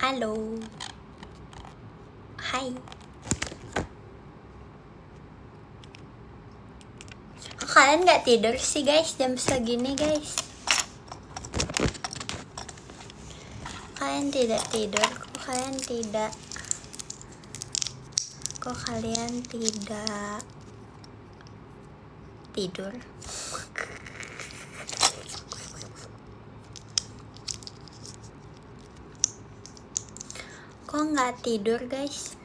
Halo. Hai. Kok kalian gak tidur sih guys jam segini guys? Kalian tidak tidur? Kok kalian tidak tidur? Kok nggak tidur guys?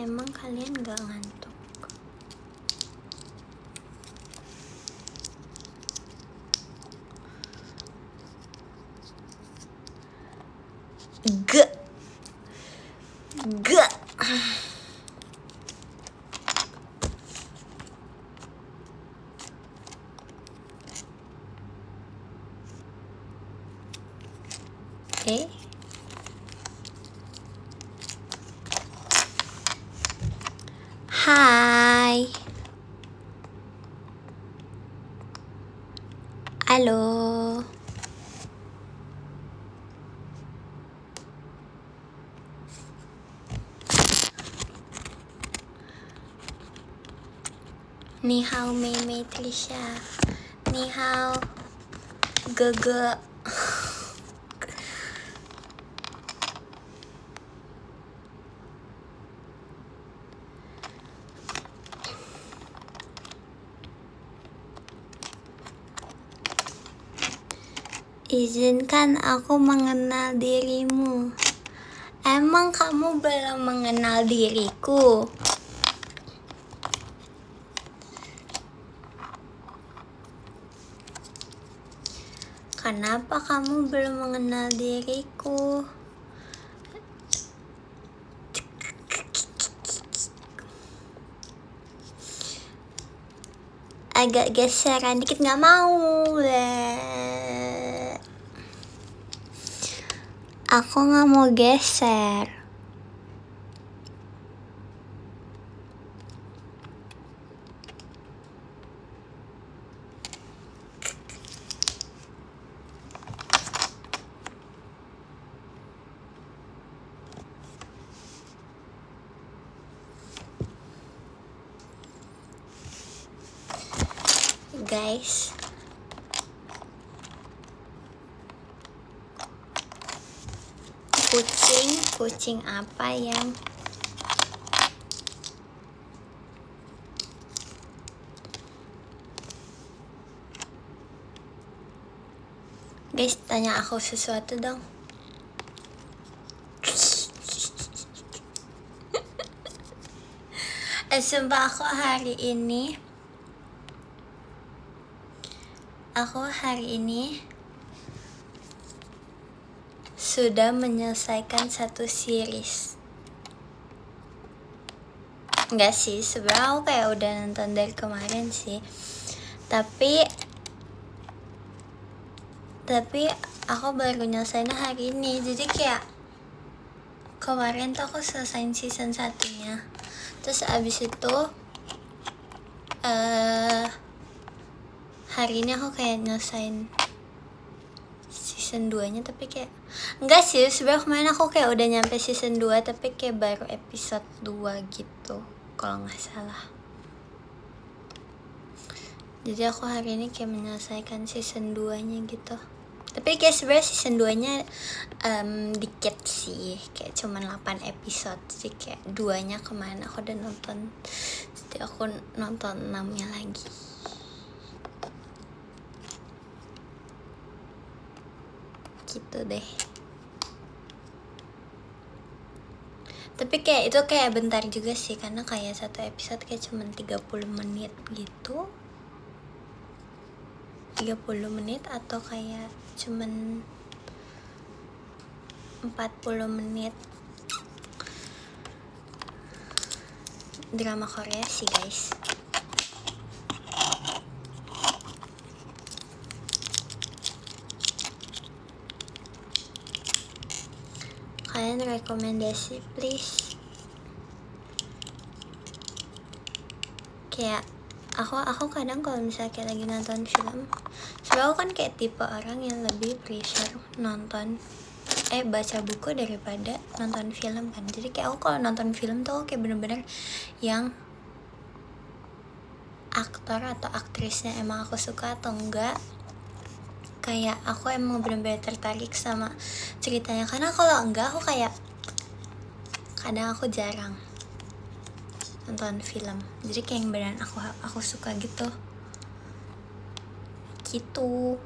Emang kalian nggak ngantuk? Gak. Hai. Halo. Ni hao Mei Mei Trisha. Ni hao Gege. Izinkan aku mengenal dirimu. Emang kamu belum mengenal diriku? Kenapa kamu belum mengenal diriku? Agak geseran dikit, nggak mau. Aku nggak mau geser. Guys, kucing apa yang guys, tanya aku sesuatu dong. Sumpah aku hari ini sudah menyelesaikan satu series. Enggak sih, sebenarnya aku kayak udah nonton dari kemarin sih. Tapi aku baru nyelesainnya hari ini. Jadi kayak kemarin tuh aku selesain season 1-nya. Terus abis itu hari ini aku kayak nyelesain season 2-nya, tapi kayak enggak sih, sebenarnya kemarin aku kayak udah nyampe season 2 tapi kayak baru episode 2 gitu kalau nggak salah. Jadi aku hari ini kayak menyelesaikan season 2-nya gitu. Tapi kayak sebenarnya season 2-nya dikit sih, kayak cuman 8 episode. Jadi kayak 2-nya kemarin aku udah nonton. Jadi aku nonton 6-nya lagi. Gitu deh. Tapi kayak itu kayak bentar juga sih, karena kayak satu episode kayak cuman 30 menit gitu. 30 menit atau kayak cuman 40 menit. Drama Korea sih guys. Kalian rekomendasi please. Kayak aku kadang kalau misalnya kayak lagi nonton film Sebenernya aku kan kayak tipe orang yang lebih prefer baca buku daripada nonton film kan. Jadi kayak aku kalau nonton film tuh kayak bener-bener yang aktor atau aktrisnya emang aku suka atau enggak, kayak aku emang bener-bener tertarik sama ceritanya. Karena kalau enggak aku kayak kadang aku jarang nonton film. Jadi kayak yang beneran aku suka gitu. Atau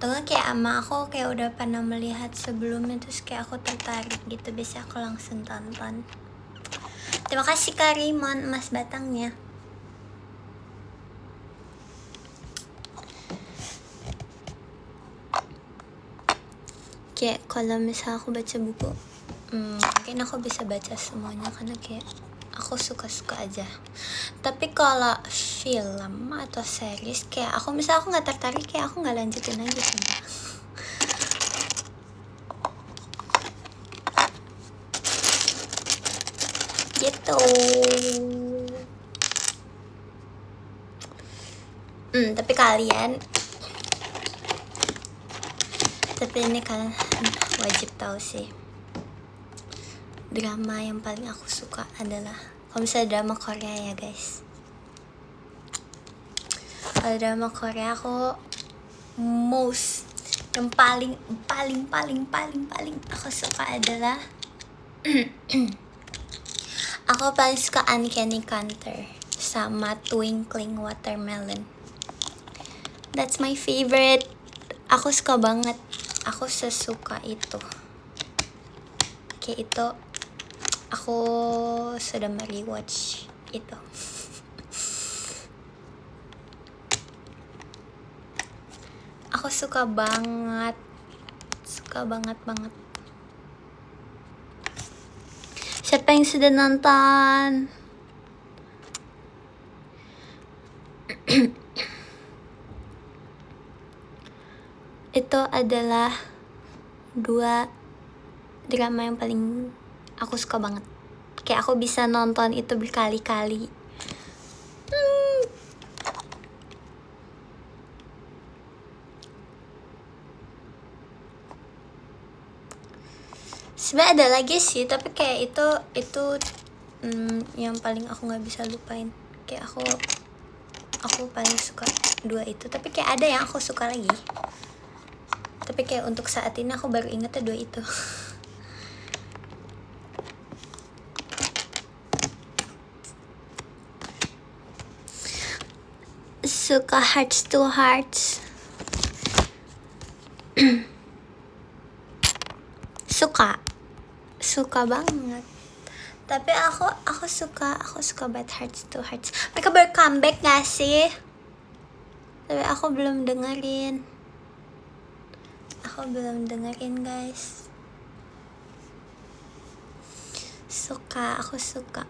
enggak kayak ama aku kayak udah pernah melihat sebelumnya terus kayak aku tertarik gitu, biasanya aku langsung tonton. Terima kasih Kak Raymond, emas batangnya. Kayak kalau misal aku baca buku, mungkin aku bisa baca semuanya karena kayak aku suka-suka aja. Tapi kalau film atau series kayak aku misal aku nggak tertarik, kayak aku nggak lanjutin aja sumpah. Gitu. Tapi ini kalian wajib tahu sih, drama yang paling aku suka adalah kalau misalnya drama Korea ya guys. Kalau drama Korea aku yang paling aku suka adalah aku paling suka Uncanny Counter sama Twinkling Watermelon. That's my favorite. Aku suka banget. Aku sesuka itu. Kayak itu aku sudah merewatch itu. Aku suka banget. Siapa yang sudah nonton? Itu adalah 2 drama yang paling aku suka banget. Kayak aku bisa nonton itu berkali-kali. Sebenarnya ada lagi sih, tapi kayak itu yang paling aku nggak bisa lupain. Kayak aku paling suka 2 itu. Tapi kayak ada yang aku suka lagi. Tapi kayak untuk saat ini aku baru ingetnya 2 itu. Suka Hearts to Hearts. Suka banget. Tapi aku suka Bad Hearts to Hearts. Mereka baru comeback gak sih? Tapi aku belum dengerin guys. Aku suka.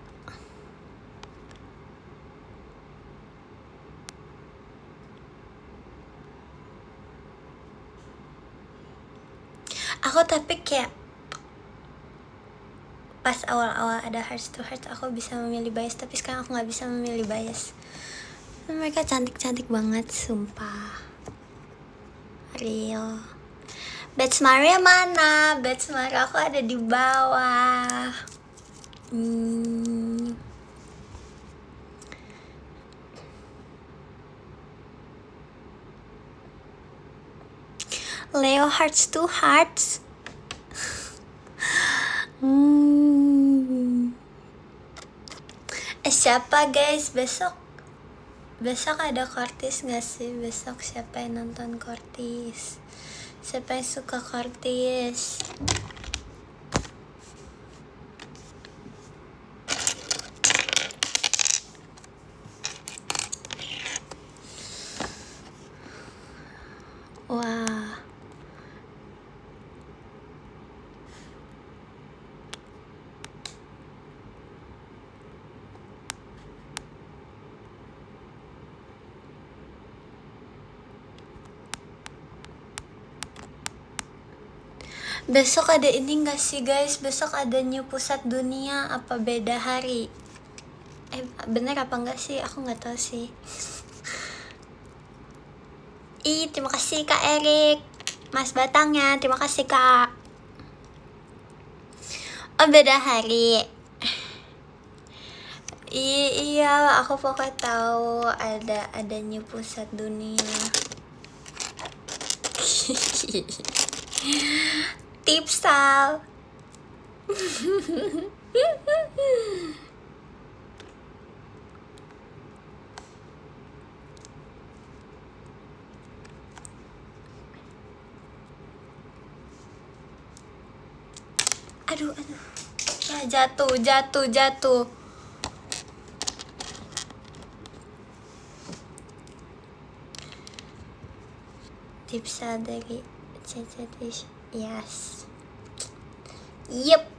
Aku tapi kayak pas awal-awal ada Hearts to Hearts aku bisa memilih bias, tapi sekarang aku nggak bisa memilih bias. Mereka cantik banget sumpah, real. Batch Maria mana? Batch Maria aku ada di bawah. Leo Hearts to Hearts. Siapa guys besok ada Kortis gak sih? Besok siapa yang nonton Kortis? Siapa yang suka Kortis? Wah, besok ada ini gak sih guys? Besok ada New Pusat Dunia, apa beda hari? Bener apa enggak sih? Aku gak tahu sih. Terima kasih Kak Erik. Mas Batangnya, terima kasih Kak. Oh, beda hari. Iya, aku pokoknya tahu adanya pusat dunia. Tipsal. Aduh. Ya, jatuh. Tipsal dari CCTV. Yes. Yep.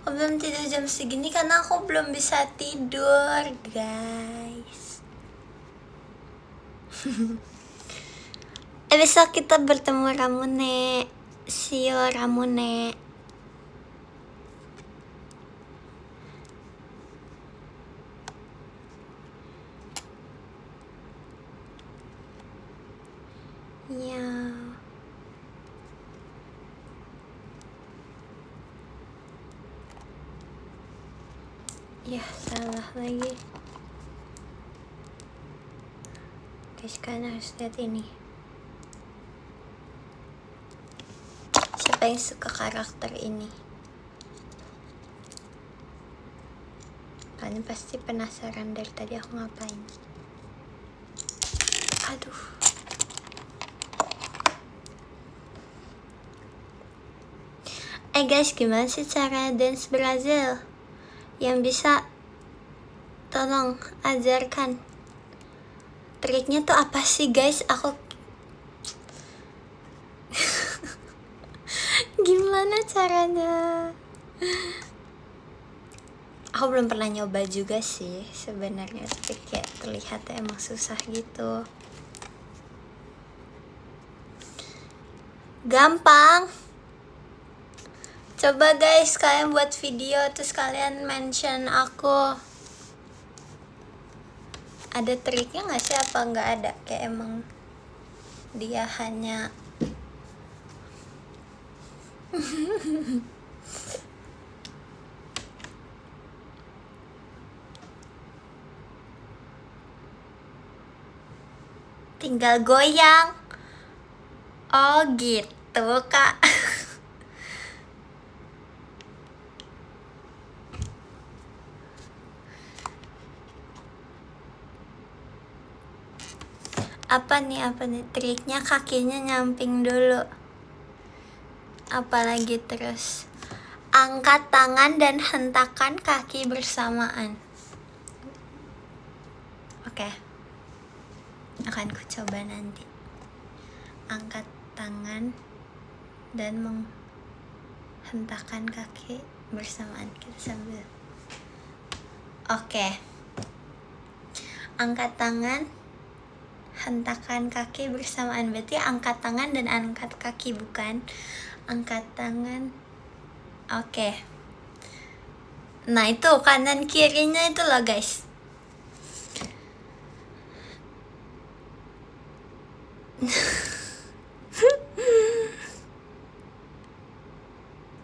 Aku belum tidur jam segini karena aku belum bisa tidur, guys. Besok kita bertemu Ramune. See you Ramune. Ya. Ya, salah lagi. Guys, kalian harus lihat ini. Siapa yang suka karakter ini? Kalian pasti penasaran dari tadi aku ngapain. Aduh. Guys, gimana sih cara dance Brazil? Yang bisa tolong ajarkan triknya tuh apa sih, guys? Aku gimana caranya? Aku belum pernah nyoba juga sih sebenarnya, tapi kayak terlihat emang susah gitu. Gampang. Coba guys, kalian buat video terus kalian mention aku. Ada triknya nggak sih, apa nggak ada? Kayak emang dia hanya tinggal goyang. Oh gitu Kak. Apa nih triknya? Kakinya nyamping dulu. Apalagi terus angkat tangan dan hentakan kaki bersamaan. Oke. Akan ku coba nanti. Angkat tangan dan menghentakkan kaki bersamaan. Kita sambil. Oke. Angkat tangan, hentakan kaki bersamaan. Berarti angkat tangan dan angkat kaki, bukan angkat tangan. Oke. Nah itu kanan kirinya itu loh guys.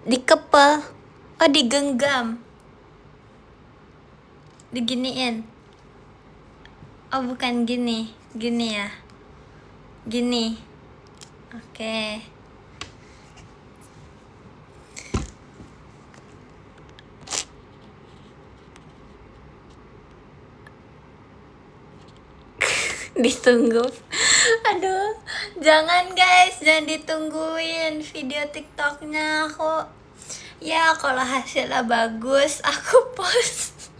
Dikepel. Oh, digenggam. Diginiin. Oh, bukan gini. Gini ya. Gini. Oke. Ditunggu. Aduh, jangan guys, jangan ditungguin video TikToknya aku. Ya kalau hasilnya bagus aku post.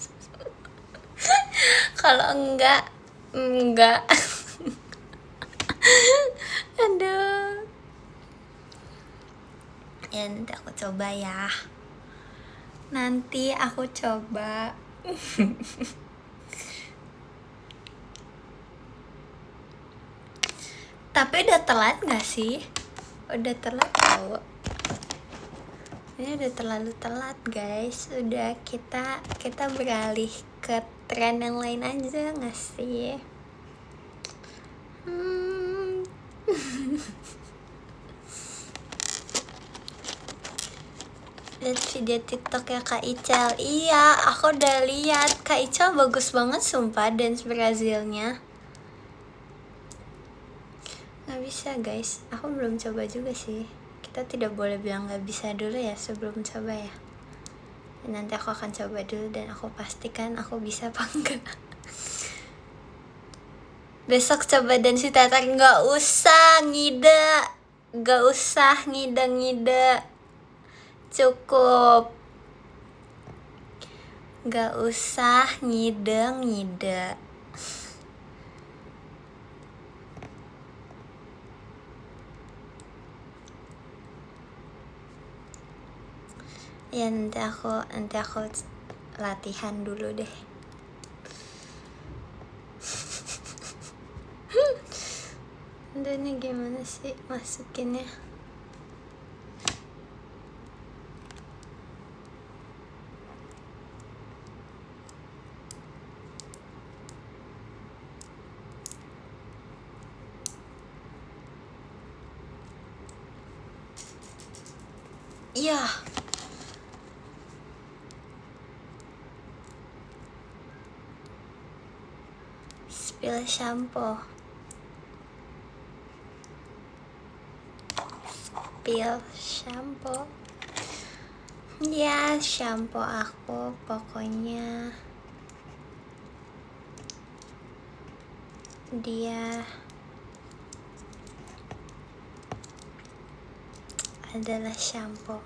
Kalau enggak. Ya nanti aku coba ya. Nanti aku coba. Tapi udah telat gak sih? Udah telat tau. Ini udah terlalu telat guys. Udah kita beralih ke tren yang lain aja gak sih? Lihat video TikTok ya Kak Ical. Iya, aku udah lihat. Kak Ical bagus banget sumpah dance Brazilnya. Nggak bisa guys, aku belum coba juga sih. Kita tidak boleh bilang nggak bisa dulu ya sebelum coba ya. Nanti aku akan coba dulu dan aku pastikan aku bisa apa enggak. Besok coba dance teater. Nggak usah ngide. Nggak usah ngide-ngide. Cukup. Gak usah ngide-ngide. Ya nanti aku latihan dulu deh. Ini gimana sih masukinnya? Iya. Spill shampoo. Spill shampoo. Ya, shampoo aku pokoknya dia adalah shampoo.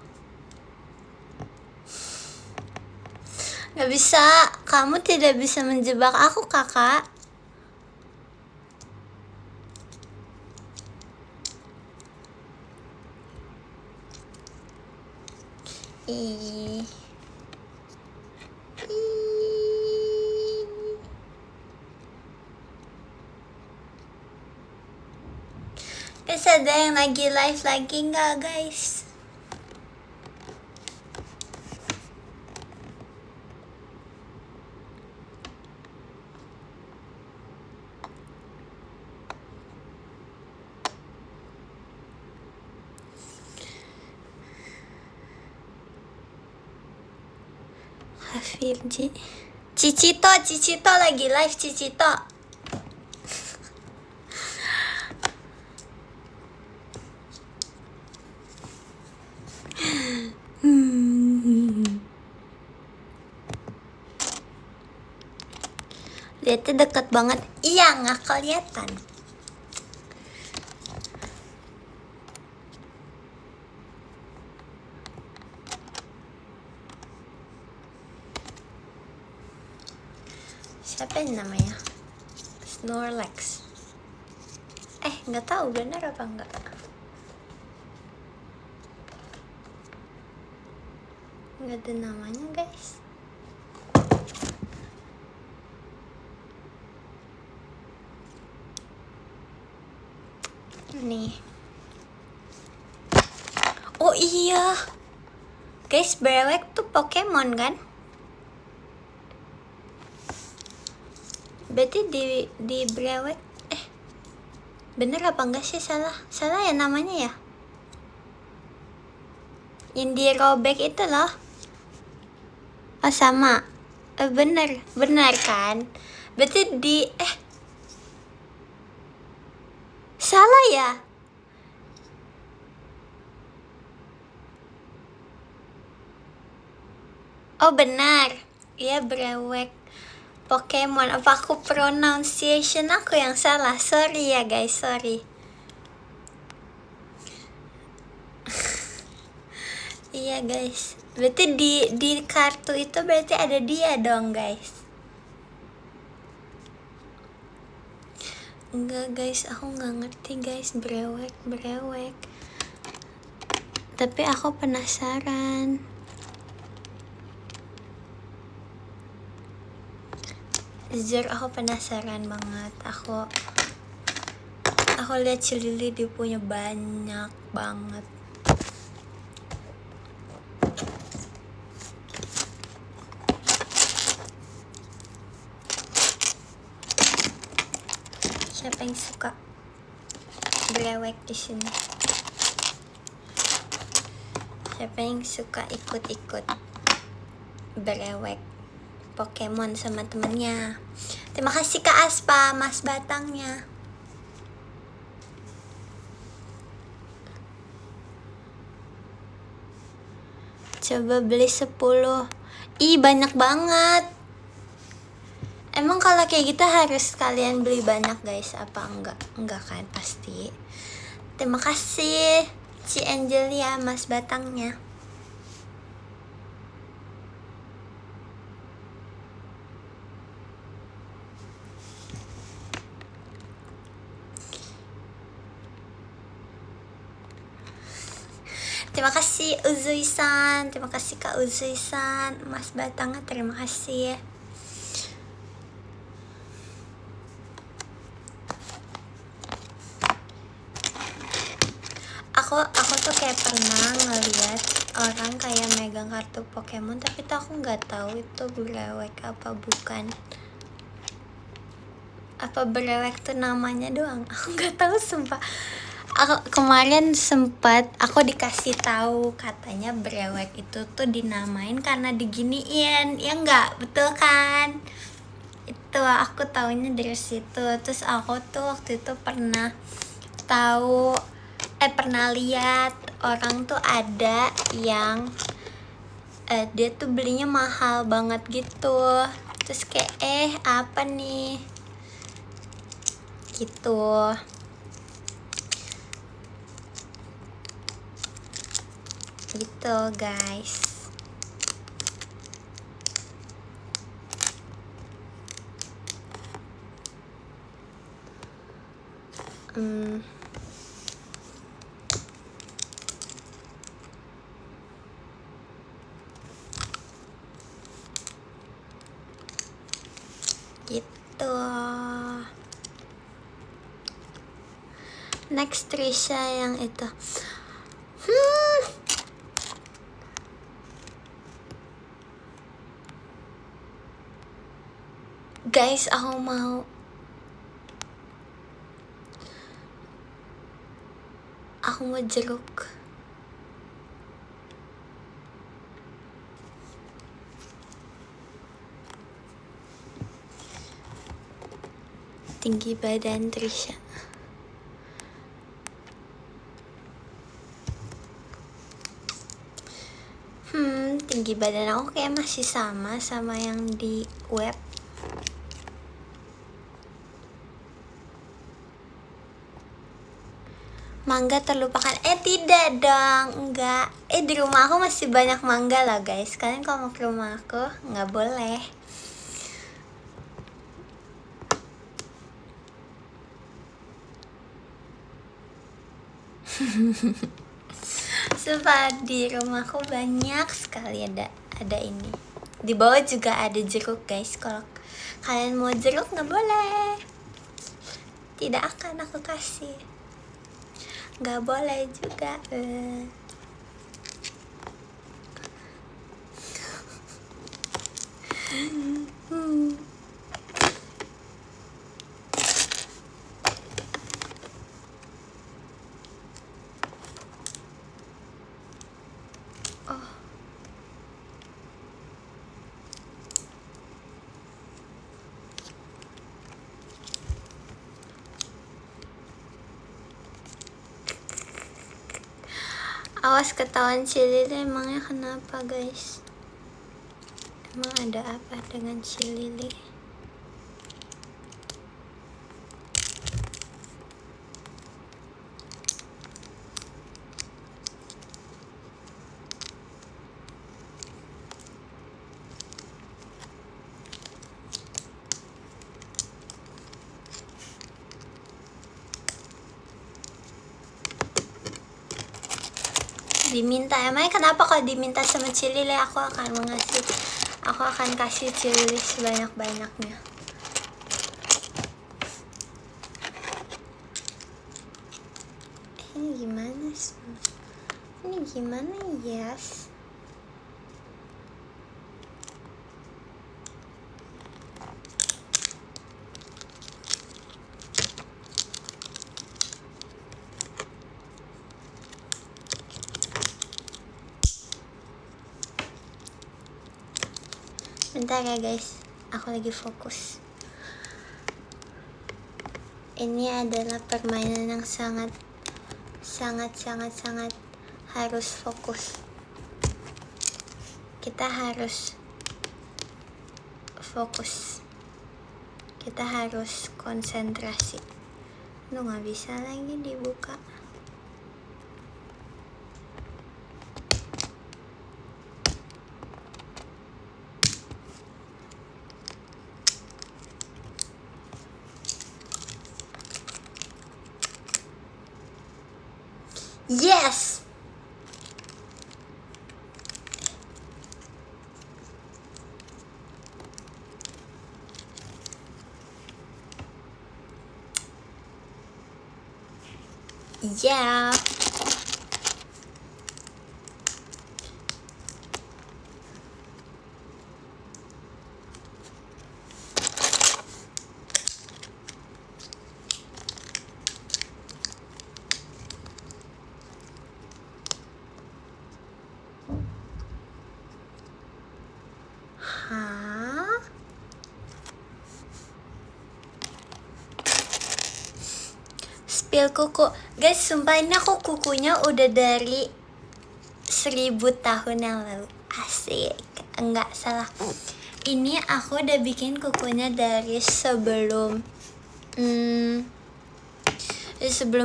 Gak bisa, kamu tidak bisa menjebak aku kakak. Ih. Guys, ada yang lagi live lagi nggak guys? Hafirji, Cicito lagi live Cicito. Lihatnya dekat banget. Iya, nggak kelihatan. Siapa yang namanya? Snorlax. Nggak tahu benar apa enggak. Nggak ada namanya guys. Nih. Oh iya. Guys, Brewek tuh Pokemon kan? Berarti di Brewek bener apa enggak sih? Salah ya namanya ya? Yang dirobek itu loh. Oh sama. Bener kan? Berarti salah ya? Oh benar. Iya Brewek Pokemon. Apa aku pronunciation aku yang salah? Sorry ya guys, sorry. Iya guys. Berarti di kartu itu berarti ada dia dong guys. Enggak guys, aku nggak ngerti guys. Brewek. Tapi aku penasaran. Jujur aku penasaran banget. Aku lihat si Lily dia punya banyak banget. Siapa yang suka brewek di sini? Siapa yang suka ikut-ikut brewek Pokemon sama temennya? Terima kasih Kak Aspa, Mas Batangnya. Coba beli 10. Ih, banyak banget. Emang kalau kayak gitu harus kalian beli banyak guys, apa enggak? Enggak kan, pasti. Terima kasih Ci Angelia, Mas Batangnya. Terima kasih Uzui-san, terima kasih Kak Uzui-san, Mas Batangnya terima kasih. Aku tuh kayak pernah ngeliat orang kayak megang kartu Pokemon, tapi tuh aku nggak tahu itu brewek apa bukan. Apa brewek tuh namanya doang? Aku nggak tahu sumpah. Aku kemarin sempat aku dikasih tahu katanya brewek itu tuh dinamain karena diginiin, ya nggak? Betul kan? Itu aku taunya dari situ. Terus aku tuh waktu itu pernah lihat orang tuh ada yang dia tuh belinya mahal banget gitu. Terus kayak apa nih gitu. Gitu guys. Gitu. Next Trisha yang itu. Guys, aku mau jeruk. Tinggi badan Trisha. Tinggi badan aku kayak masih sama yang di web. Mangga terlupakan? Tidak dong, enggak. Di rumah aku masih banyak mangga lah guys. Kalian kalau mau ke rumah aku nggak boleh. Sumpah di rumahku banyak sekali ada ini. Di bawah juga ada jeruk guys. Kalau kalian mau jeruk nggak boleh. Tidak akan aku kasih. Nggak boleh juga. Awas ketahuan si Lily, emangnya kenapa guys? Emang ada apa dengan si Lily? diminta. Emangnya kenapa kalau diminta sama Cilili aku akan kasih Cilili sebanyak-banyaknya. Ini gimana sih? Ini gimana, Yes? Bentar ya guys, aku lagi fokus. Ini adalah permainan yang sangat harus fokus. Kita harus fokus. Kita harus konsentrasi. Lu gak bisa lagi dibuka. Yes! Yeah. Hah? Spill kuku. Guys, sumpah ini aku kukunya udah dari 1000 tahun yang lalu. Asik. Enggak salah. Ini aku udah bikin kukunya dari sebelum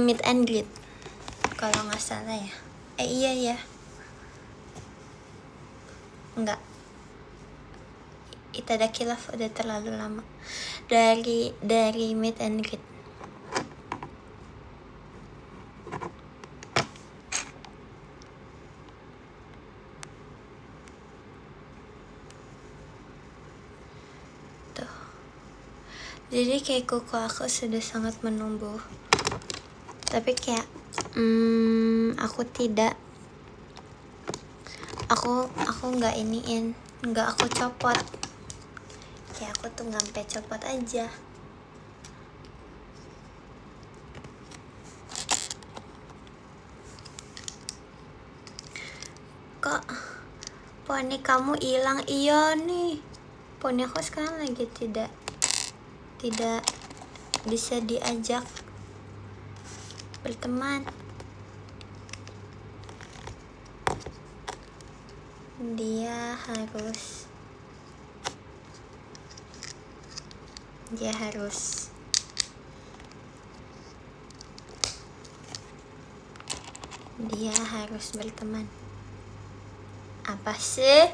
meet and greet. Kalau nggak salah ya. Iya ya. Enggak. Itadaki Love udah terlalu lama. Dari meet and greet. Jadi kayak kuku aku sudah sangat menumbuh. Tapi kayak aku nggak nggak aku copot. Kayak aku tuh nggak sampai copot aja. Kok poni kamu hilang? Iya nih, poni aku sekarang lagi tidak bisa diajak berteman. Dia harus berteman. Apa sih?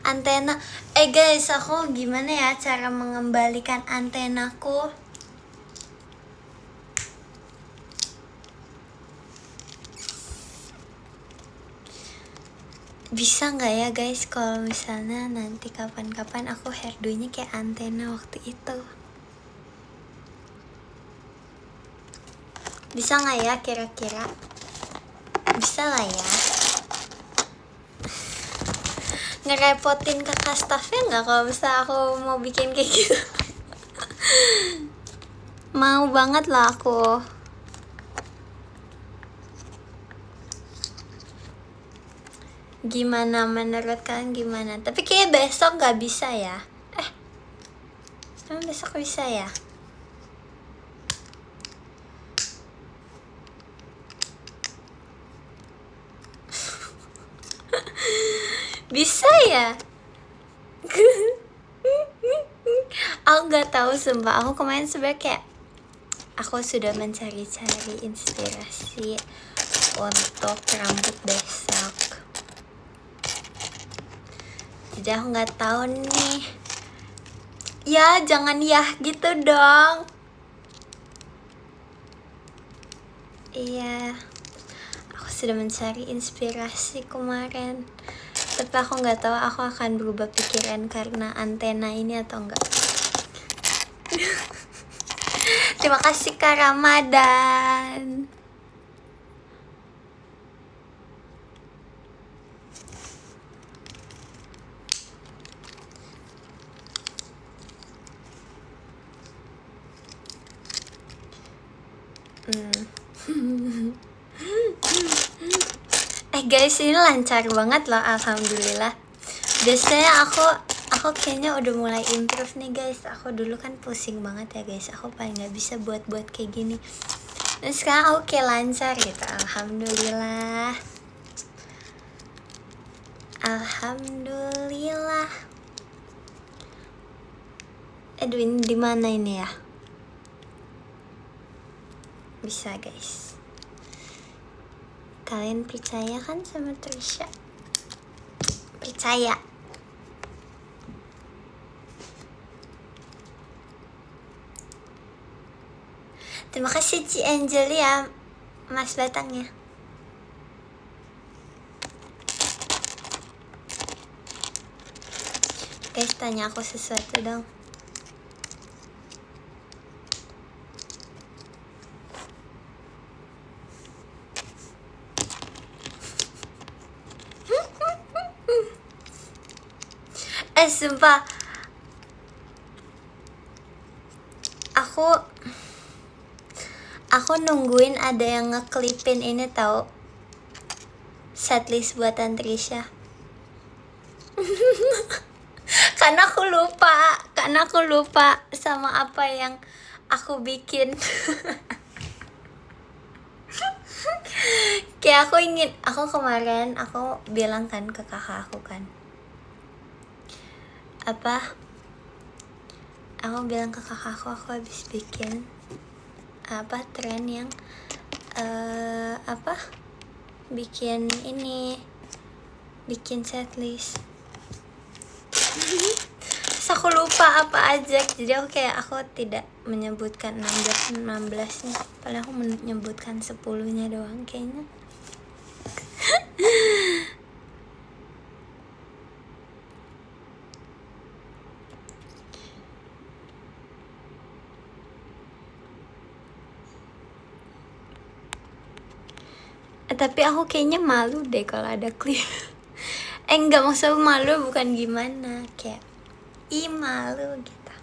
Antena. Guys, aku gimana ya cara mengembalikan antenaku? Bisa nggak ya guys kalau misalnya nanti kapan-kapan aku hairdo-nya kayak antena waktu itu? Bisa nggak ya kira-kira? Bisa lah ya. Ngerepotin kakak staffnya nggak kalau misalnya aku mau bikin kayak gitu? Mau banget lah aku. Gimana menurut kalian gimana? Tapi kayak besok nggak bisa ya? Emang besok bisa ya? Bisa ya? Aku nggak tahu sumpah. Aku kemarin sebenarnya kayak aku sudah mencari-cari inspirasi untuk rambut besok. Jadi aku nggak tahu nih. Ya jangan ya gitu dong. Iya, aku sudah mencari inspirasi kemarin, tapi aku nggak tahu aku akan berubah pikiran karena antena ini atau enggak. Terima kasih Kak Ramadan. Guys, ini lancar banget loh, alhamdulillah. Biasanya aku kayaknya udah mulai improve nih guys. Aku dulu kan pusing banget ya guys, aku paling nggak bisa buat kayak gini. Dan sekarang aku kayak lancar gitu, alhamdulillah. Alhamdulillah. Edwin di mana ini ya? Bisa guys. Kalian percaya kan sama Trisha? Percaya. Terima kasih Ci Angel ya, Mas Batangnya. Guys, tanya aku sesuatu dong. Sumpah, aku nungguin ada yang ngeklipin ini tahu, setlist buatan Trisha. karena aku lupa sama apa yang aku bikin. Kayak aku kemarin aku bilang kan ke kakak aku kan, aku bilang ke kakak aku habis bikin tren yang bikin setlist. Terus aku lupa apa aja, jadi aku tidak menyebutkan 16-nya, padahal aku menyebutkan 10-nya doang kayaknya. Tapi aku kayaknya malu deh kalau ada klip. Enggak, maksudnya malu bukan gimana, kayak malu gitu.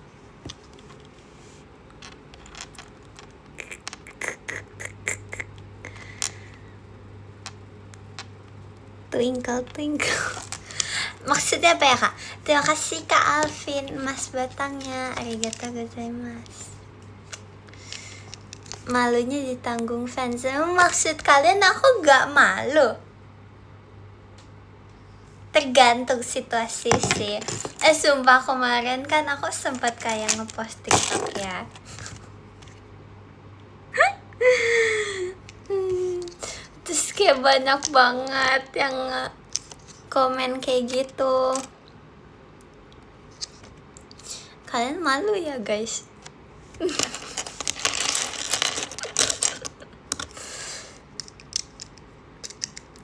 Twinkle twinkle. Maksudnya apa ya kak? Terima kasih Kak Alvin, Mas Batangnya, arigatou gozaimasu. Malunya ditanggung fans. Maksud kalian aku gak malu? Tergantung situasi sih. Sumpah kemarin kan aku sempat kayak ngepost TikTok ya. Terus kayak banyak banget yang komen kayak gitu. Kalian malu ya guys?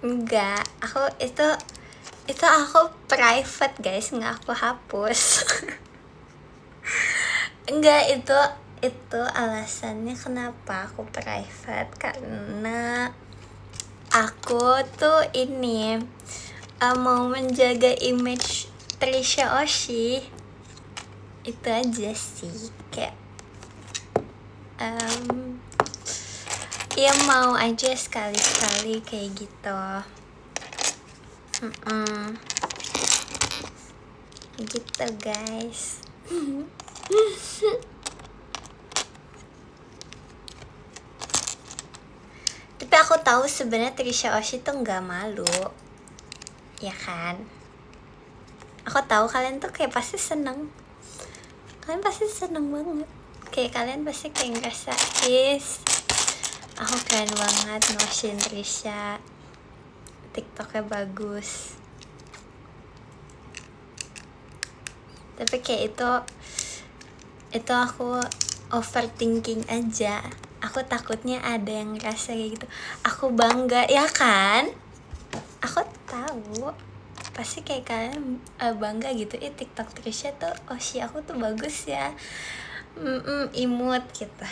Enggak, itu aku private guys, nggak aku hapus. Enggak, itu alasannya kenapa aku private, karena aku tuh mau menjaga image Trisha Oshi. Itu aja sih, kayak ya mau aja sekali-sekali kayak gitu. Gitu guys. Tapi aku tahu sebenarnya Trisha Oshi tuh nggak malu, ya kan? Aku tahu kalian tuh kayak pasti seneng. Kalian pasti seneng banget. Kayak kalian pasti kayak ngerasa aku keren banget nosin Trisha, TikToknya bagus. Tapi kayak itu aku overthinking aja. aku takutnya ada yang ngerasa kayak gitu. Aku bangga ya kan, aku tahu pasti kayak kalian bangga gitu, TikTok Trisha tuh Oshi aku tuh bagus ya, imut gitu.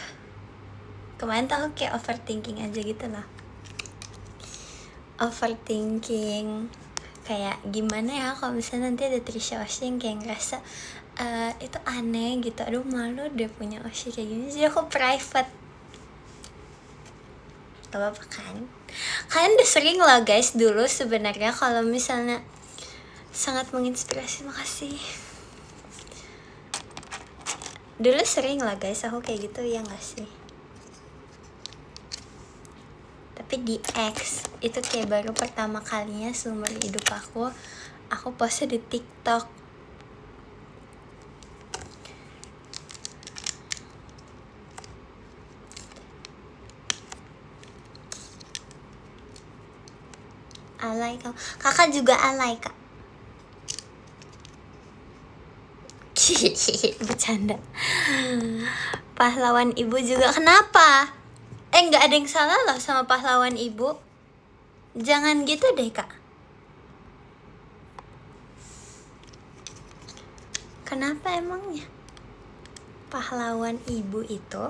Kemarin tuh aku kayak overthinking aja gitu loh, overthinking kayak gimana ya kalau misalnya nanti ada Trisha Oshi yang kayak ngerasa itu aneh gitu, aduh malu deh punya Oshi kayak gini. Jadi aku private, gak apa-apa kan. Kalian udah sering lah guys dulu sebenarnya kalau misalnya sangat menginspirasi, makasih. Dulu sering lah guys aku kayak gitu, ya gak sih? Tapi di X itu kayak baru pertama kalinya seumur hidup aku post di TikTok. Alay kamu, kakak juga alay kak. Bercanda. Pahlawan ibu juga, kenapa? Nggak ada yang salah loh sama pahlawan ibu. Jangan gitu deh kak. Kenapa emangnya? Pahlawan ibu itu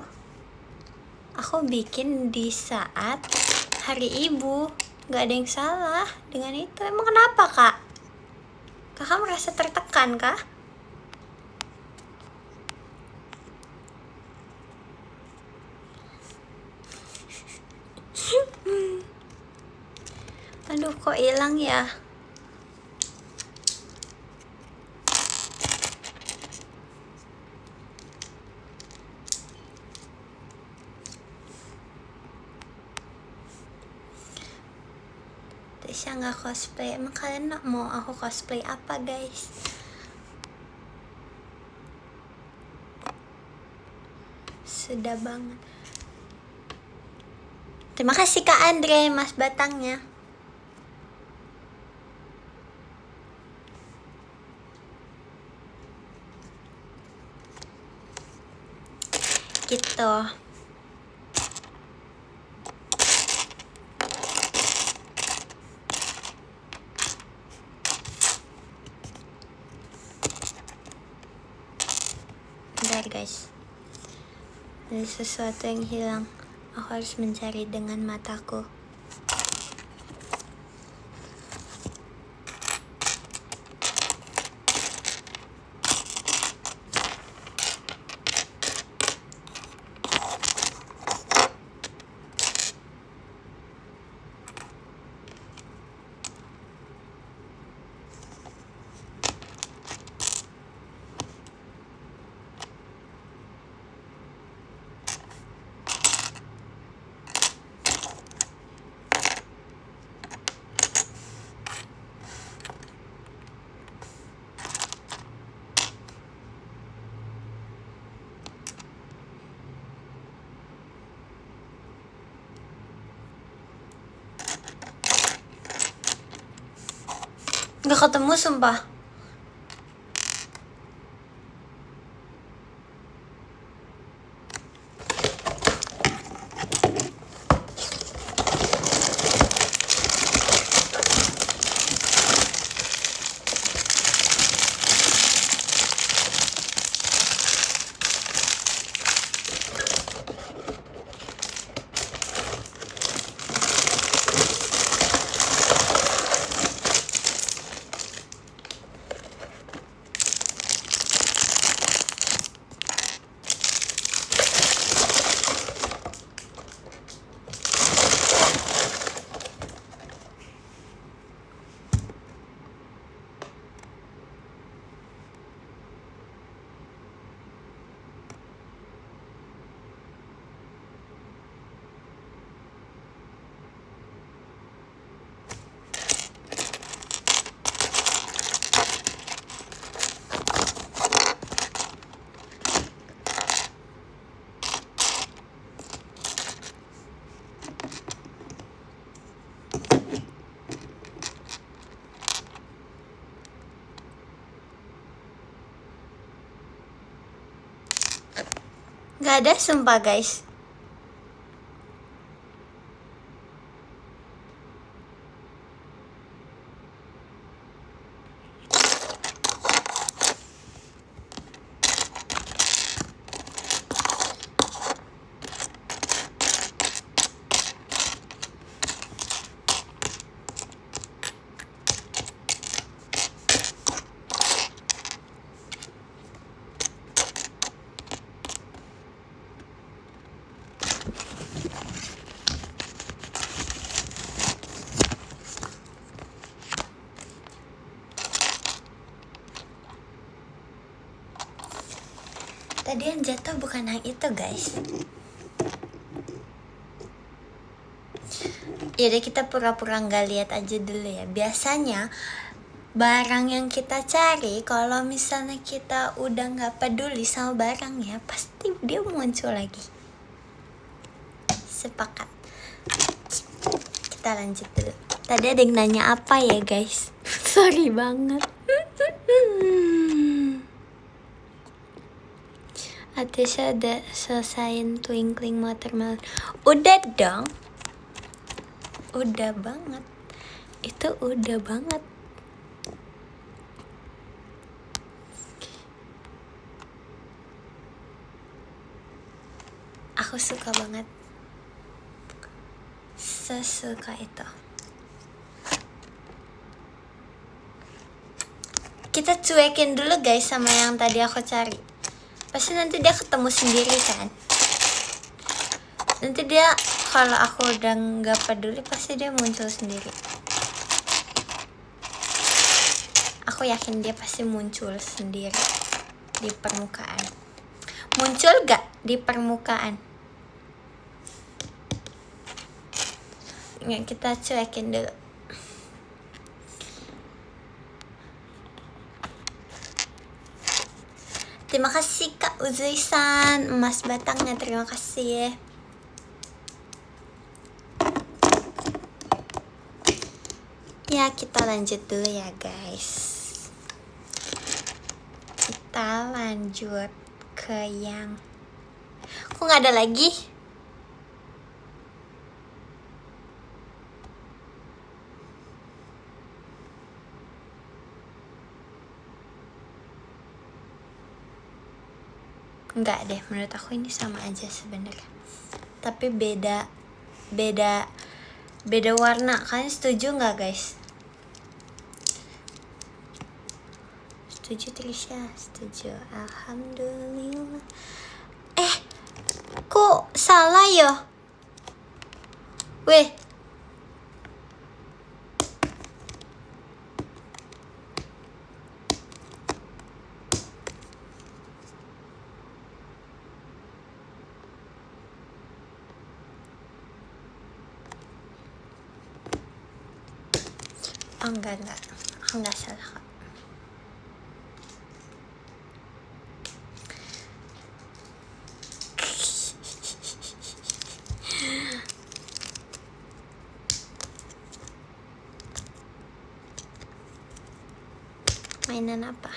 aku bikin di saat hari ibu. Nggak ada yang salah dengan itu. Emang kenapa kak? Kakak merasa tertekan kah? Aduh kok hilang ya? Tisha nggak cosplay, emang kalian mau aku cosplay apa guys? Sudah banget. Terima kasih Kak Andre, Mas Batangnya. Gitu. Bentar guys, ada sesuatu yang hilang. Aku harus mencari dengan mataku. Nggak ketemu sumpah. Nggak ada sumpah guys. yang jatuh bukan yang itu guys. Yaudah kita pura-pura nggak lihat aja dulu ya. Biasanya barang yang kita cari, kalau misalnya kita udah nggak peduli sama barangnya, pasti dia muncul lagi. Sepakat. Kita lanjut dulu. Tadi ada yang nanya apa ya guys? Sorry banget. Atisha udah selesain Twinkling Watermelon. Udah dong. Udah banget. Itu udah banget. Aku suka banget. Sesuka itu. Kita cuekin dulu guys sama yang tadi aku cari. Pasti nanti dia ketemu sendiri kan. Nanti dia, kalau aku udah nggak peduli, pasti dia muncul sendiri. Aku yakin dia pasti muncul sendiri di permukaan. Muncul gak di permukaan? Nggak, kita cuekin dulu. Terima kasih Kak Uzui-san, emas batangnya, terima kasih ya. Ya kita lanjut dulu ya guys. Kita lanjut ke yang, kok nggak ada lagi? Enggak deh, menurut aku ini sama aja sebenarnya. Tapi beda warna. Kalian setuju nggak guys? Setuju Trisha? Setuju. Alhamdulillah. Kok salah ya? Weh. Oh enggak. Aku enggak salah kok. Mainan apa?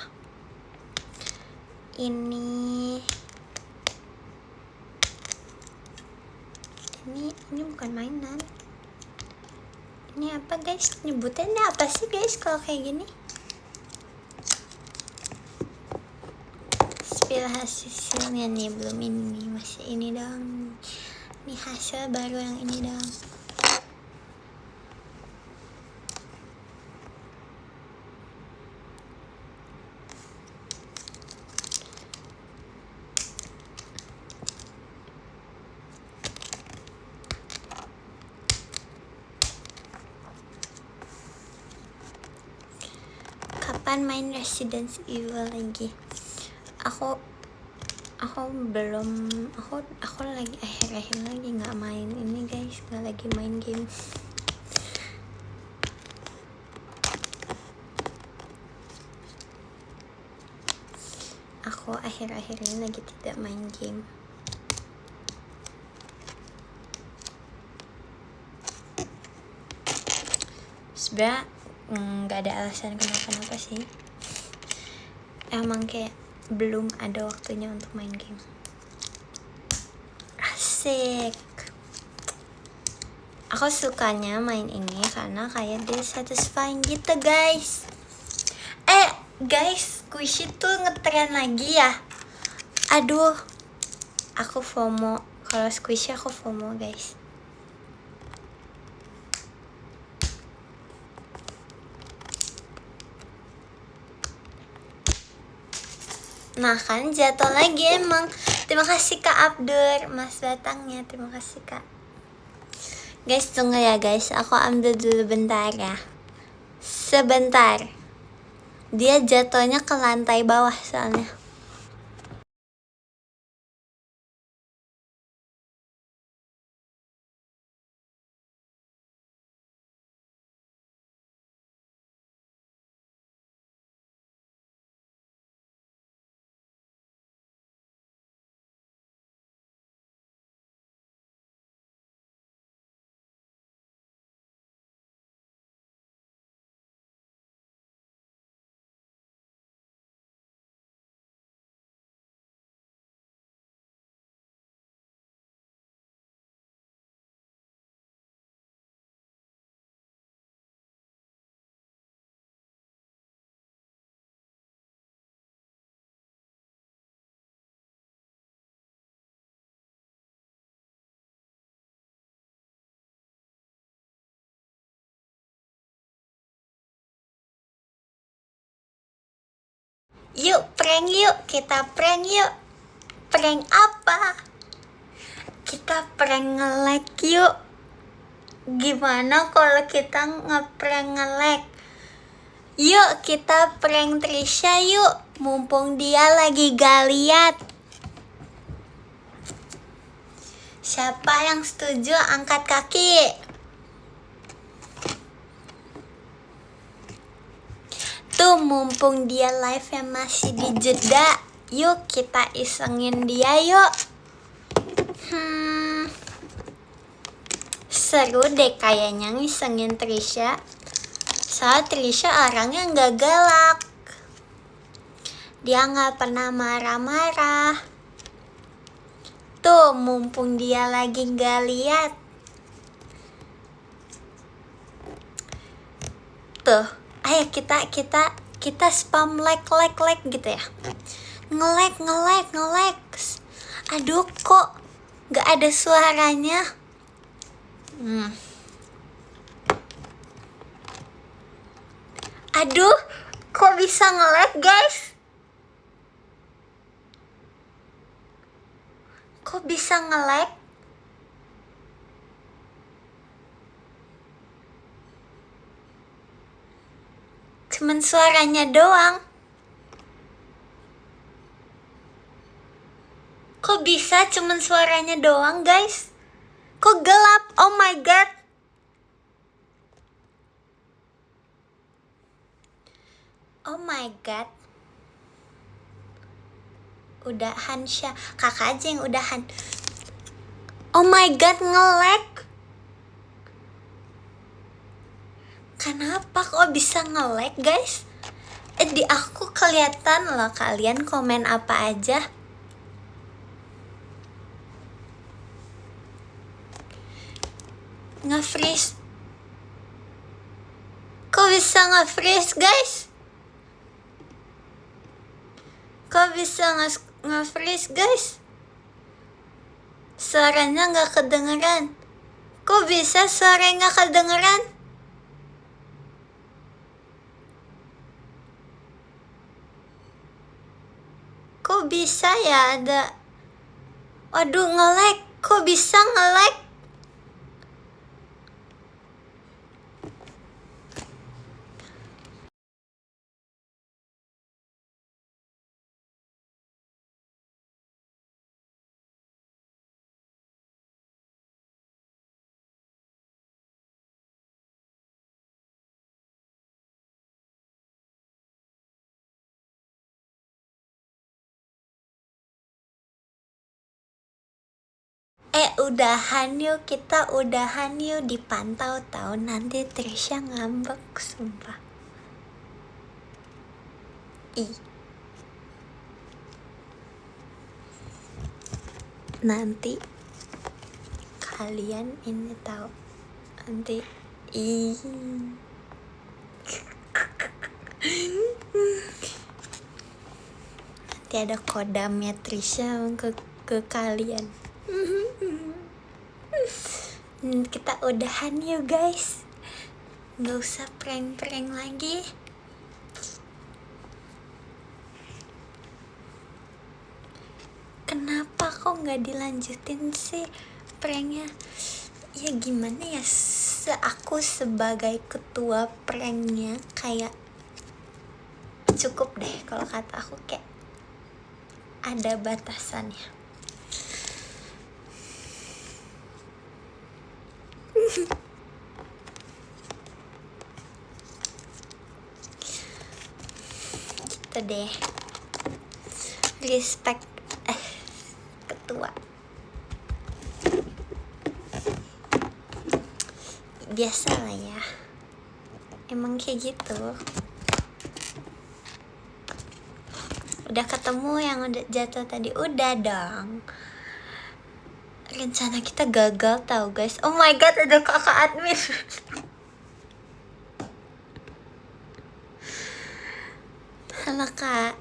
Ini bukan mainan. Ini apa guys? Nyebutannya apa sih guys kalau kayak gini? Spill hasilnya nih, belum ini, masih ini dong. Ini hasil baru yang ini dong. Kapan main Resident Evil lagi? Aku belum, aku lagi akhir-akhir lagi nggak main ini guys, nggak lagi main game. Aku akhir-akhir ini lagi tidak main game. Sebenarnya nggak ada alasan kenapa sih. Emang kayak belum ada waktunya untuk main game. Asik. Aku sukanya main ini karena kayak dia satisfying gitu guys. Guys, Squishy tuh ngetren lagi ya. Aduh, aku FOMO. Kalau Squishy aku FOMO guys. Nah kan jatuh lagi emang. Terima kasih Kak Abdur, mas batangnya, terima kasih Kak. Guys tunggu ya guys, aku ambil dulu bentar ya. Sebentar. Dia jatuhnya ke lantai bawah soalnya. Yuk prank yuk, kita prank yuk. Prank apa? Kita prank nge-lag yuk. Gimana kalau kita nge-prank nge-lag? Yuk kita prank Trisha yuk. Mumpung dia lagi gak liat. Siapa yang setuju angkat kaki? Tuh mumpung dia live yang masih di jeda, yuk kita isengin dia yuk. Seru deh kayaknya ngisengin Trisha. Soalnya Trisha orangnya gak galak. Dia gak pernah marah-marah. Tuh mumpung dia lagi gak liat. Tuh, ayo kita spam like gitu ya. Nge-like. Aduh kok gak ada suaranya. Aduh, kok bisa nge-lag guys? Kok bisa nge-lag? Cuman suaranya doang. Kok bisa cuman suaranya doang guys? Kok gelap? Oh my god. Oh my god. Udahan Syah. Kakak aja yang udahan. Oh my god, nge-lag. Kenapa kok bisa nge-lag guys? Di aku kelihatan loh kalian komen apa aja. Nge-freeze. Kok bisa nge-freeze guys? Kok bisa nge-freeze guys? Suaranya gak kedengeran. Kok bisa suaranya gak kedengeran? Kok bisa ya ada. Waduh nge-lag. Kok bisa nge-lag? Udahan yuk, kita udahan yuk. Dipantau tahu nanti Trisha ngambek sumpah. Nanti kalian ini tahu. Nanti nanti ada kodamnya Trisha ke kalian. Kita udahan yuk guys. Gak usah prank-prank lagi. Kenapa kok gak dilanjutin sih pranknya? Ya gimana ya, aku sebagai ketua pranknya kayak cukup deh kalau kata aku, kayak ada batasannya. Gitu deh. Respect ketua. Biasa lah ya. Emang kayak gitu. Udah ketemu yang udah jatuh tadi? Udah dong. Rencana kita gagal tau guys. Oh my god, ada kakak admin. Halo kak.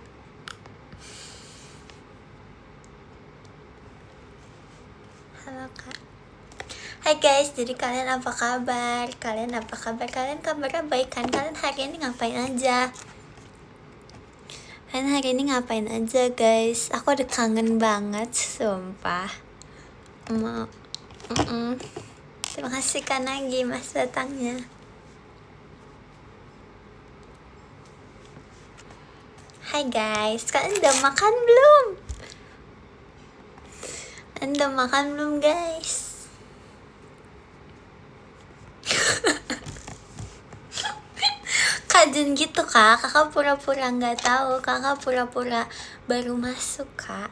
Halo kak. Hai guys, jadi kalian apa kabar? Kalian kabarnya baik kan? Kalian hari ini ngapain aja? Kalian hari ini ngapain aja guys? Aku udah kangen banget, sumpah. Mau Terima kasih Kak Nagi mas datangnya. Hai guys, kalian udah makan belum? Anda makan belum guys? Kak jangan gitu kak, kakak pura-pura nggak tahu, kakak pura-pura baru masuk kak.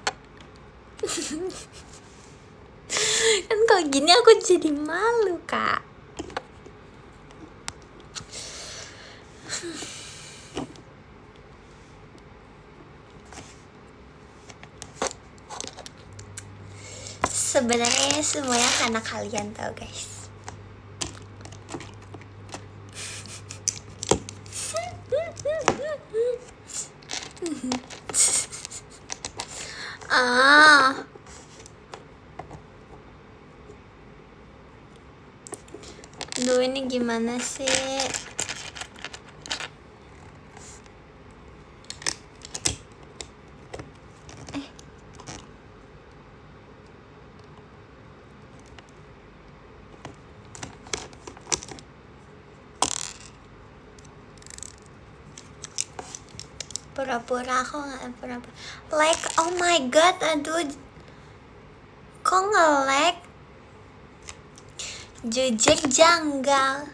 Kan kalau gini aku jadi malu kak. Sebenarnya semuanya karena kalian tau guys. Aduh ini gimana sih? Pura-pura aku nggak pura-pura. Like, oh my god, aduh. Kok nge-lag? Jujur janggal.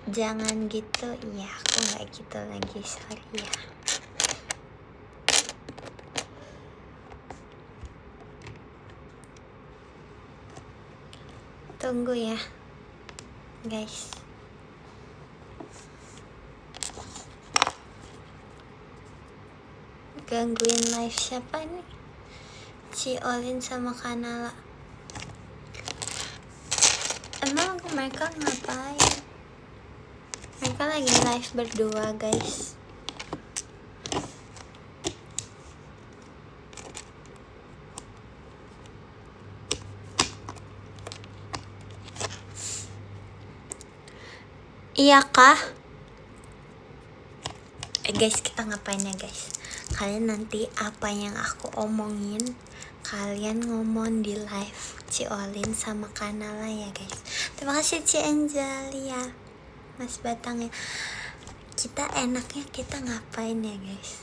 Jangan gitu, iya aku nggak gitu lagi, sorry ya. Tunggu ya guys. Gangguin live siapa nih? Ci Olin sama Kanala. Emang mereka ngapain? Mereka lagi live berdua guys. Iya kah? Guys, kita ngapain ya guys? Kalian nanti apa yang aku omongin, kalian ngomong di live Ci Olin sama Kanala ya guys. Terima kasih Ci Angelia, Mas Batangnya. Kita enaknya kita ngapain ya guys?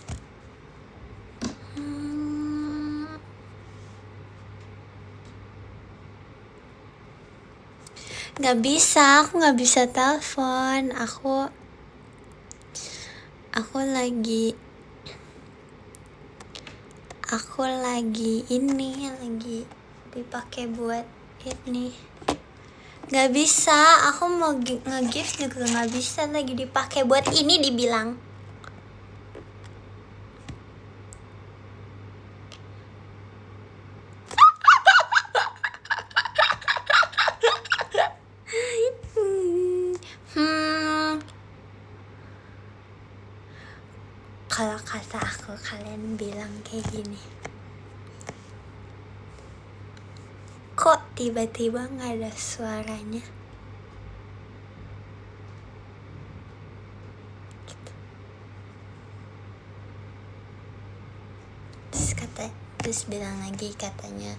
Nggak bisa, aku nggak bisa telepon. Aku lagi ini lagi dipakai buat ini. Nggak bisa, aku mau nge-gift juga nggak bisa, lagi dipakai buat ini dibilang. Kalau kata aku kalian bilang kayak gini, kok tiba-tiba nggak ada suaranya? Gitu. Terus bilang lagi katanya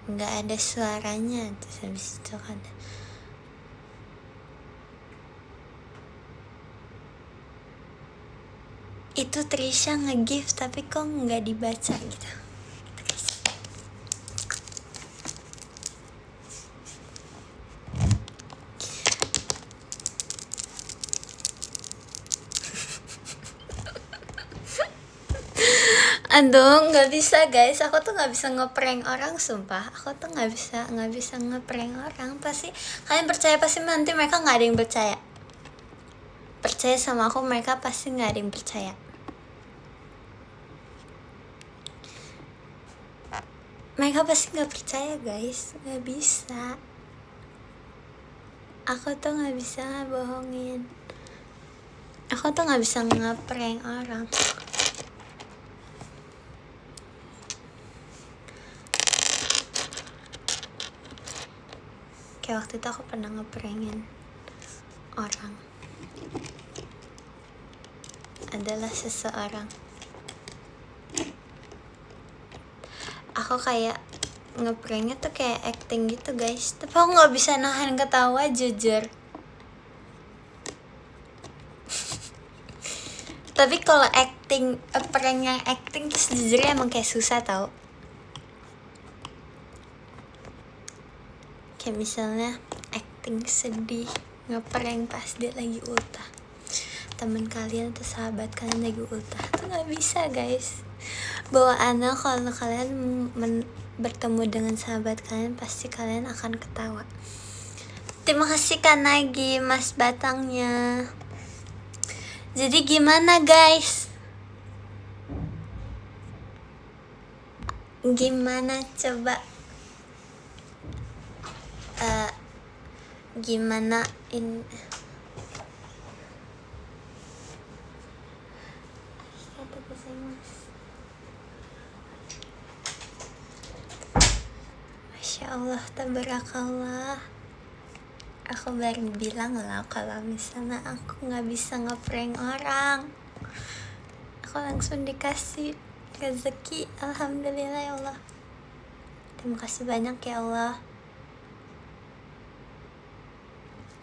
nggak ada suaranya. Terus habis itu kan itu Trisha nge-gift tapi kok nggak dibaca gitu. Aduh, nggak bisa guys, aku tuh nggak bisa ngeprank orang, sumpah. Aku tuh nggak bisa ngeprank orang. Pasti kalian percaya, pasti nanti mereka nggak ada yang percaya. Percaya sama aku, mereka pasti nggak ada yang percaya. Mereka pasti nggak percaya guys, nggak bisa. Aku tuh nggak bisa bohongin. Aku tuh nggak bisa ngeprank orang. Kayak waktu itu aku pernah ngeprankin orang. Adalah seseorang. Aku kayak ngepranknya tuh kayak acting gitu guys. Tapi aku nggak bisa nahan ketawa jujur. Tapi kalau acting, prank yang acting tuh sejujurnya emang kayak susah tau. Kayak misalnya acting sedih, ngeprank pas dia lagi ultah. Temen kalian atau sahabat kalian lagi ultah tuh nggak bisa guys. Bawaannya kalau kalian bertemu dengan sahabat kalian pasti kalian akan ketawa. Terima kasih Kak Nagi, Mas Batangnya. Jadi gimana guys? Gimana coba? Gimana in Masya Allah, tabarakallah. Aku baru bilang lah kalau misalnya aku nggak bisa ngeprank orang, aku langsung dikasih rezeki. Alhamdulillah ya Allah. Terima kasih banyak ya Allah.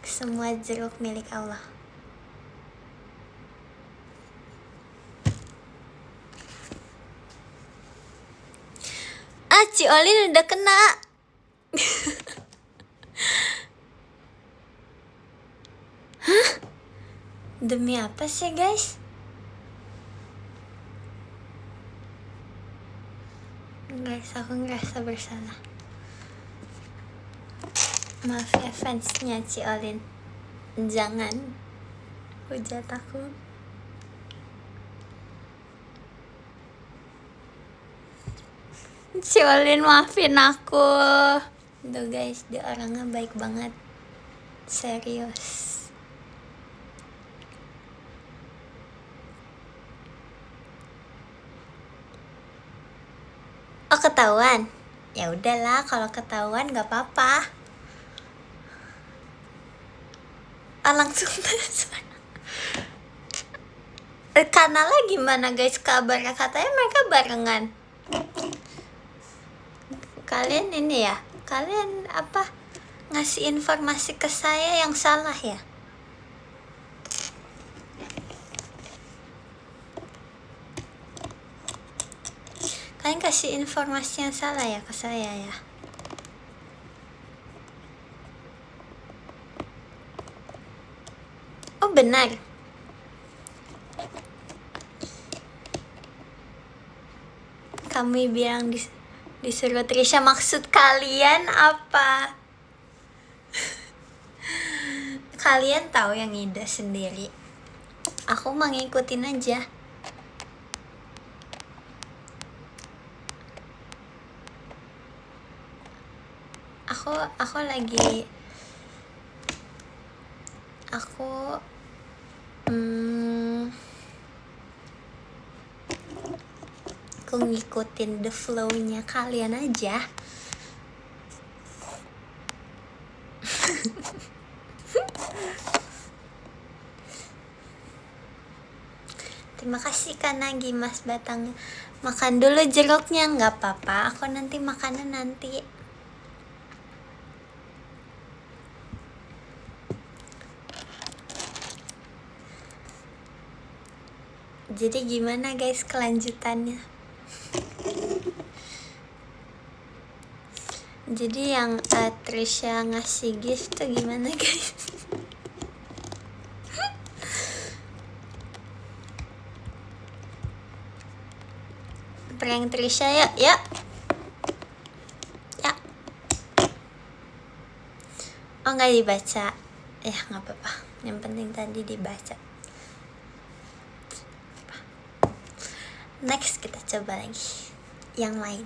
Semua jeruk milik Allah. Ci Olin udah kena. Hah? Demi apa sih guys? Guys, aku ngerasa bersalah. Maaf ya fansnya Ci Olin. Jangan hujat aku. Ci Olin maafin aku. Tuh guys, dia orangnya baik banget. Serius. Oh ketahuan? Ya udahlah, kalau ketahuan nggak apa-apa. Langsung kanalnya gimana guys kabarnya? Katanya mereka barengan. Kalian ini ya, kalian apa ngasih informasi ke saya yang salah ya? Kalian kasih informasi yang salah ya ke saya ya? Oh benar. Kami bilang disuruh Trisha, maksud kalian apa? Kalian tahu yang ide sendiri. Aku mau ngikutin aja. Aku lagi aku ngikutin the flow-nya kalian aja. Terima kasih Kak Nagi, Mas Batang. Makan dulu jeruknya, nggak apa-apa. Aku nanti makannya nanti. Jadi gimana guys kelanjutannya? Jadi yang Trisha ngasih gift tuh gimana guys? Prank Trisha ya, ya. Oh nggak dibaca, ya nggak apa-apa. Yang penting tadi dibaca. Next kita coba lagi yang lain.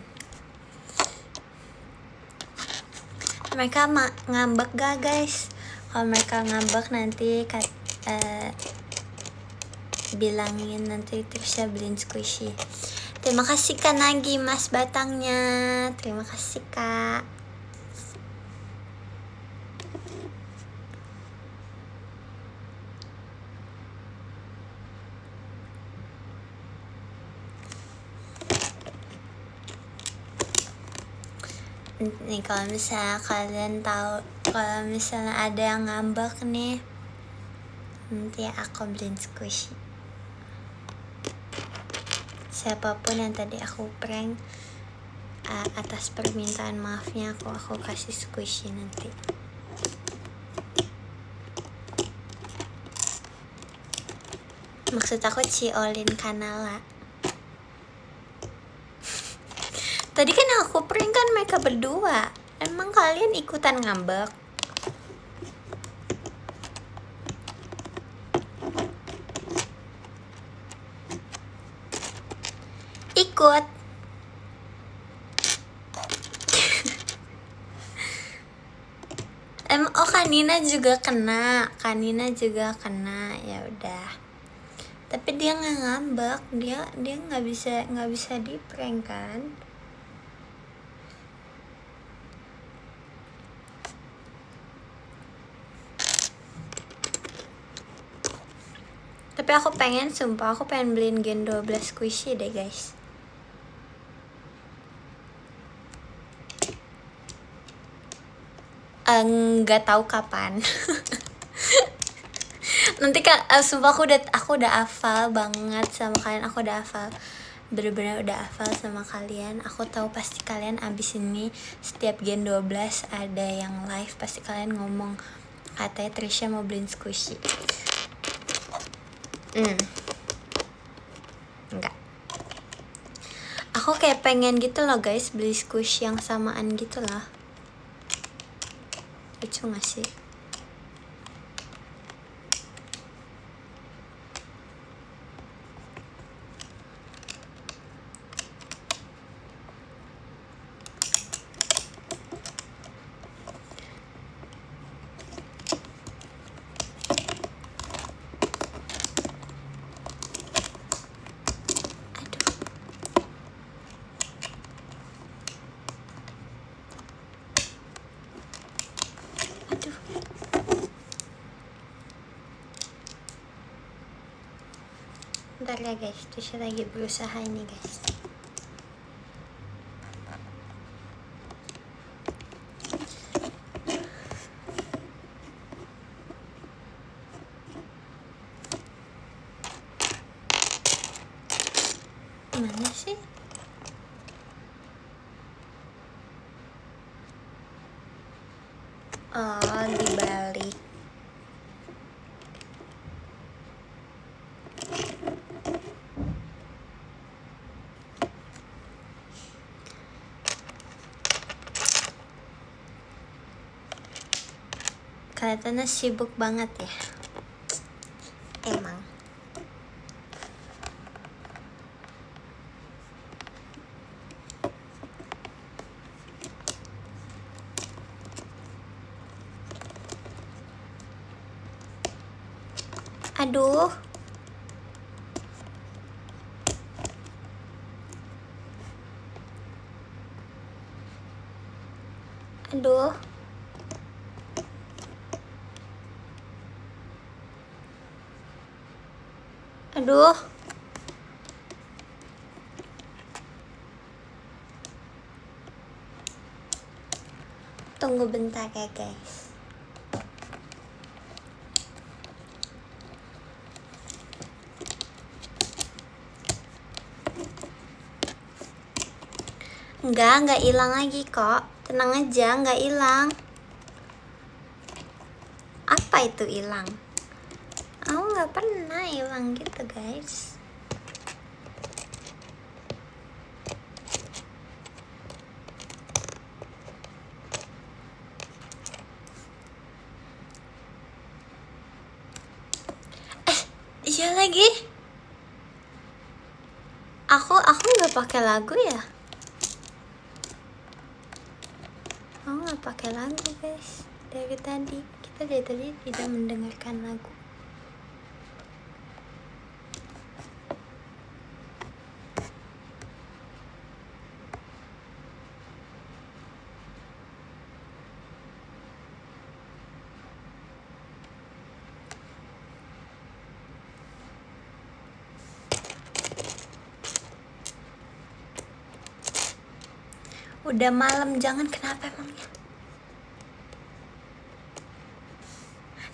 Mereka ngambek gak guys? Kalau mereka ngambek nanti bilangin nanti Trisha beliin squishy. Terima kasih Kak Nagi Mas batangnya. Terima kasih Kak. Nih kalau misalnya kalian tahu, kalau misalnya ada yang ngambek nih, nanti aku beliin squishy. Siapapun yang tadi aku prank, atas permintaan maafnya aku kasih squishy nanti. Maksud aku Ciolin Kanala. Tadi kan aku prank kan mereka berdua. Emang kalian ikutan ngambek? Ikut. Oh Kanina juga kena. Kanina juga kena. Ya udah. Tapi dia nggak ngambek. Dia nggak bisa di prank kan? Tapi aku pengen, sumpah aku pengen beliin Gen 12 squishy deh guys. Nggak tahu kapan. Nanti Kak, sumpah aku udah hafal banget sama kalian. Aku udah hafal, bener-bener udah hafal sama kalian. Aku tahu pasti kalian abis ini setiap Gen 12 ada yang live, pasti kalian ngomong katanya Trisha mau beliin squishy. Enggak. Aku kayak pengen gitu loh guys, beli squishy yang samaan gitu lah. Lucu gak sih? Bentar ya guys, Trisha lagi berusaha ini guys. Mana sih? Oh, dibalik. Kelihatannya sibuk banget ya. Emang. Aduh. Aduh. Aduh. Tunggu bentar ya guys. Enggak hilang lagi kok. Tenang aja, enggak hilang. Apa itu hilang? Aku nggak pernah hilang gitu guys. Iya lagi. Aku nggak pakai lagu ya. Aku nggak pakai lagu guys. Dari tadi kita tidak mendengarkan lagu. Udah malam, jangan, kenapa emangnya?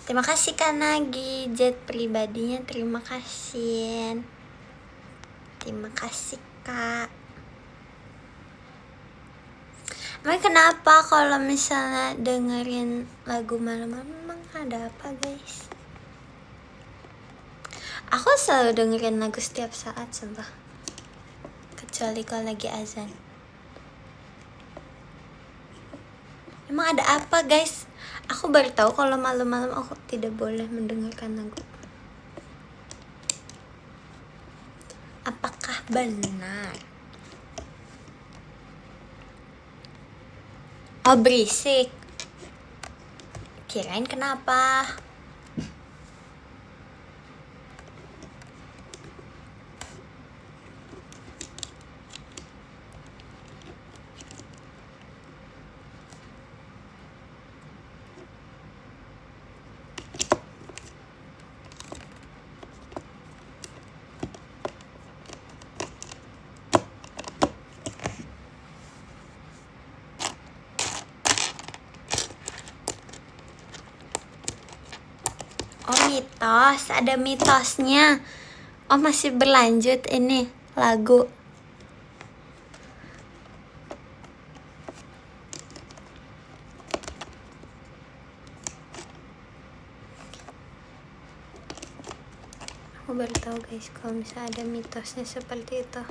Terima kasih Kak Nagi, jet pribadinya terima kasih. Terima kasih Kak. Emang kenapa kalau misalnya dengerin lagu malam-malam emang ada apa guys? Aku selalu dengerin lagu setiap saat sumpah. Kecuali kalau lagi azan. Emang ada apa guys? Aku baru tahu kalau malam-malam aku tidak boleh mendengarkan lagu. Apakah benar? Oh berisik. Kirain kenapa? Oh mitos, ada mitosnya. Oh masih berlanjut ini lagu. Aku baru tahu guys kalau misalnya ada mitosnya seperti itu.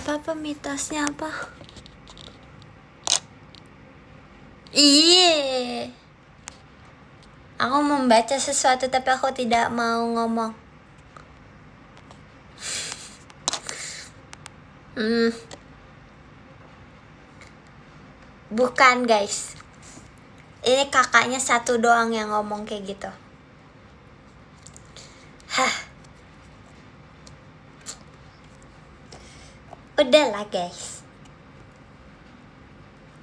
Apa mitosnya apa? Iya. Aku membaca sesuatu tapi aku tidak mau ngomong. Bukan guys. Ini kakaknya satu doang yang ngomong kayak gitu. Hah. Udahlah guys.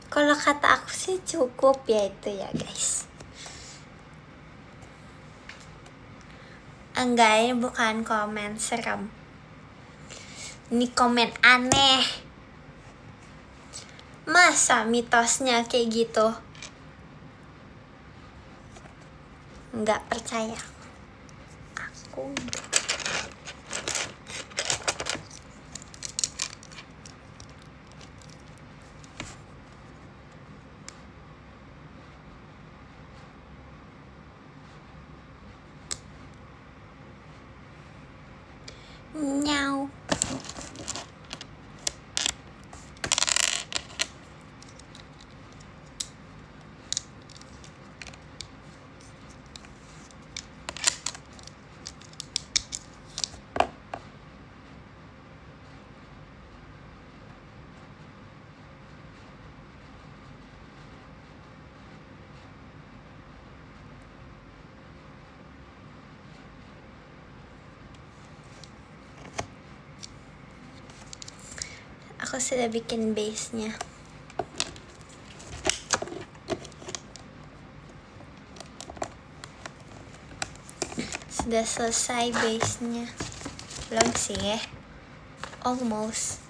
Kalau kata aku sih cukup ya itu ya guys. Enggak, ini bukan komen serem. Ini komen aneh. Masa mitosnya kayak gitu? Enggak percaya. Aku nyau. Aku sudah bikin base-nya. Sudah selesai base-nya. Belum sih ya. Almost.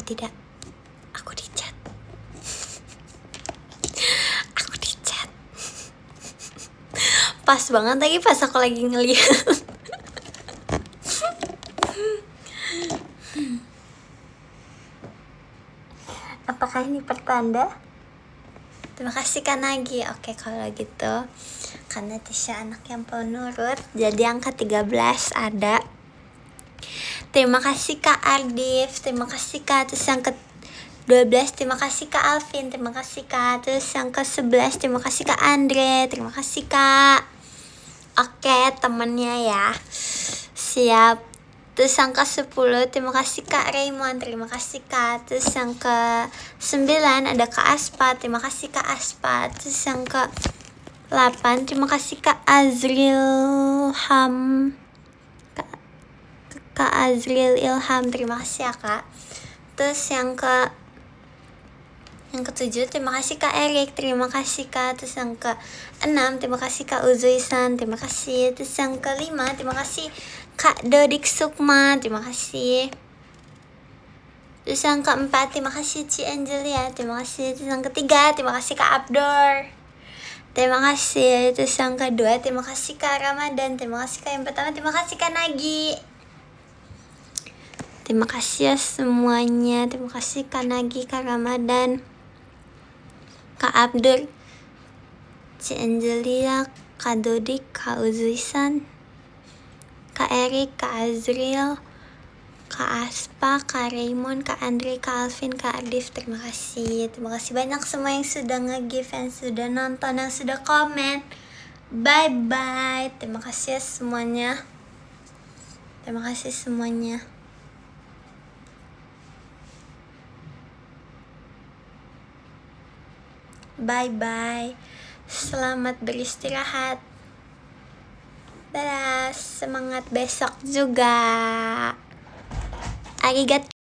tidak? Aku di chat. Aku di chat. Pas banget lagi pas aku lagi ngeliat. Apakah ini pertanda? Terima kasih Kak Nagi. Oke, kalau gitu karena Tisha anak yang penurut, jadi angka 13 ada. Terima kasih Kak Ardif, terima kasih Kak. Terus yang ke 12 terima kasih Kak Alvin, terima kasih Kak. Terus yang ke 11 terima kasih Kak Andre, terima kasih Kak. Oke, temennya ya. Siap. Terus yang ke 10 terima kasih Kak Raymond, terima kasih Kak. Terus yang ke 9 ada Kak Aspa, terima kasih Kak Aspa. Terus yang ke 8 terima kasih Kak Azril Ham, Kak Azril Ilham, terima kasih ya Kak. Terus yang ke 7 terima kasih Kak Erik, terima kasih Kak. Terus yang ke 6 terima kasih Kak Uzuisan, terima kasih. Terus yang ke 5 terima kasih Kak Dodik Sukma, terima kasih. Terus yang ke 4 terima kasih Ci Angelia, terima kasih. Terus yang ke 3 terima kasih Kak Abdor, terima kasih. Terus yang ke 2 terima kasih Kak Ramadan, terima kasih Kak. Yang pertama terima kasih Kak Nagi, terima kasih ya semuanya. Terima kasih Kak Nagi, Kak Ramadan, Kak Abdur, Ci Angelia, Kak Dodik, Kak Uzuisan, Kak Erik, Kak Azril, Kak Aspa, Kak Raymond, Kak Andre, Kak Alvin, Kak Ardif, terima kasih. Terima kasih banyak semua yang sudah nge-give, yang sudah nonton, yang sudah komen. Bye-bye. Terima kasih ya semuanya. Terima kasih semuanya. Bye-bye. Selamat beristirahat. Dadah, semangat besok juga. Arigato.